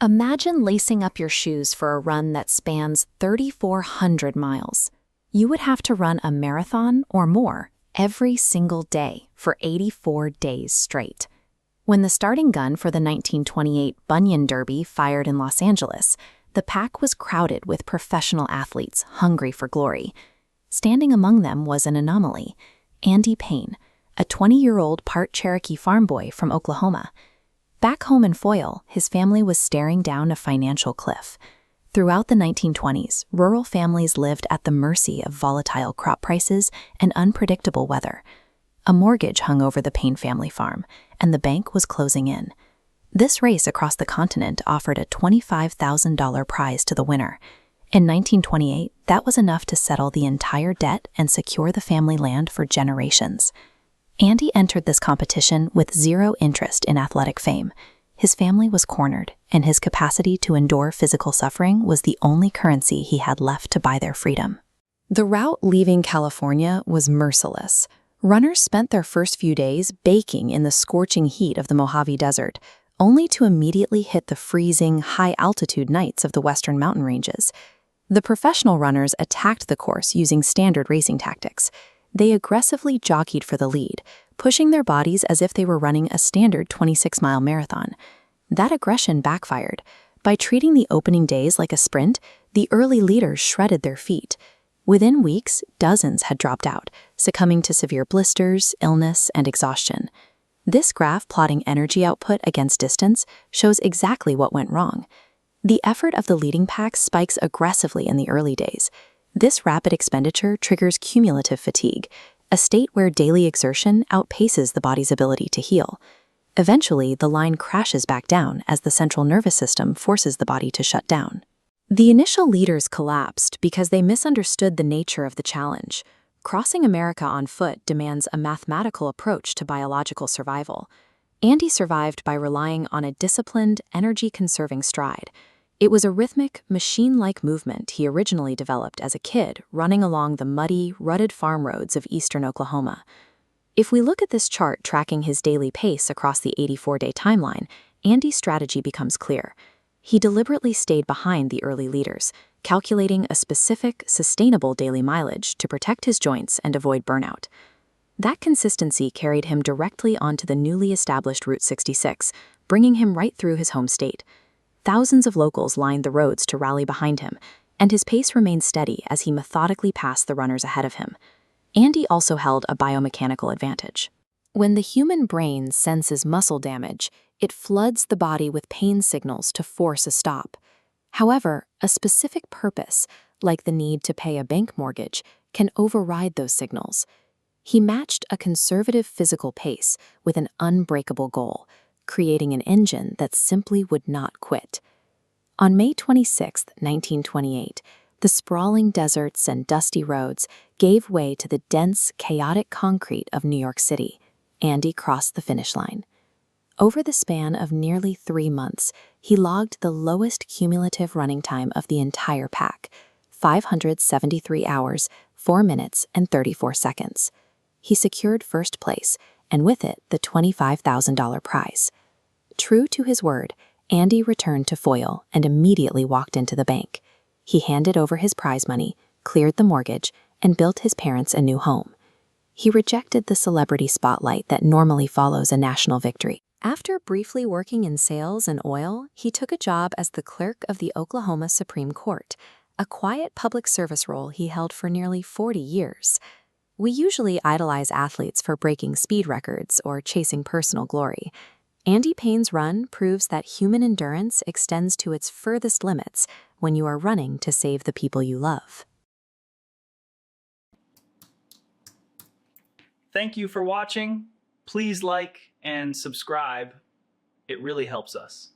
Imagine lacing up your shoes for a run that spans 3,400 miles. You would have to run a marathon or more every single day for 84 days straight. When the starting gun for the 1928 Bunyan Derby fired in Los Angeles, the pack was crowded with professional athletes hungry for glory. Standing among them was an anomaly, Andy Payne, a 20-year-old part Cherokee farm boy from Oklahoma. Back home in Foyle, his family was staring down a financial cliff. Throughout the 1920s, rural families lived at the mercy of volatile crop prices and unpredictable weather. A mortgage hung over the Payne family farm, and the bank was closing in. This race across the continent offered a $25,000 prize to the winner. In 1928, that was enough to settle the entire debt and secure the family land for generations. Andy entered this competition with zero interest in athletic fame. His family was cornered, and his capacity to endure physical suffering was the only currency he had left to buy their freedom. The route leaving California was merciless. Runners spent their first few days baking in the scorching heat of the Mojave Desert, only to immediately hit the freezing, high-altitude nights of the western mountain ranges. The professional runners attacked the course using standard racing tactics. They aggressively jockeyed for the lead, pushing their bodies as if they were running a standard 26-mile marathon. That aggression backfired. By treating the opening days like a sprint, the early leaders shredded their feet. Within weeks, dozens had dropped out, succumbing to severe blisters, illness, and exhaustion. This graph plotting energy output against distance shows exactly what went wrong. The effort of the leading pack spikes aggressively in the early days. This rapid expenditure triggers cumulative fatigue, a state where daily exertion outpaces the body's ability to heal. Eventually, the line crashes back down as the central nervous system forces the body to shut down. The initial leaders collapsed because they misunderstood the nature of the challenge. Crossing America on foot demands a mathematical approach to biological survival. Andy survived by relying on a disciplined, energy-conserving stride. It was a rhythmic, machine-like movement he originally developed as a kid, running along the muddy, rutted farm roads of eastern Oklahoma. If we look at this chart tracking his daily pace across the 84-day timeline, Andy's strategy becomes clear. He deliberately stayed behind the early leaders, calculating a specific, sustainable daily mileage to protect his joints and avoid burnout. That consistency carried him directly onto the newly established Route 66, bringing him right through his home state. Thousands of locals lined the roads to rally behind him, and his pace remained steady as he methodically passed the runners ahead of him. Andy also held a biomechanical advantage. When the human brain senses muscle damage, it floods the body with pain signals to force a stop. However, a specific purpose, like the need to pay a bank mortgage, can override those signals. He matched a conservative physical pace with an unbreakable goal, creating an engine that simply would not quit. On May 26, 1928, the sprawling deserts and dusty roads gave way to the dense, chaotic concrete of New York City. Andy crossed the finish line. Over the span of nearly 3 months, he logged the lowest cumulative running time of the entire pack, 573 hours, 4 minutes, and 34 seconds. He secured first place, and with it, the $25,000 prize. True to his word, Andy returned to Foyle and immediately walked into the bank. He handed over his prize money, cleared the mortgage, and built his parents a new home. He rejected the celebrity spotlight that normally follows a national victory. After briefly working in sales and oil, he took a job as the clerk of the Oklahoma Supreme Court, a quiet public service role he held for nearly 40 years. We usually idolize athletes for breaking speed records or chasing personal glory. Andy Payne's run proves that human endurance extends to its furthest limits when you are running to save the people you love. Thank you for watching. Please like and subscribe. It really helps us.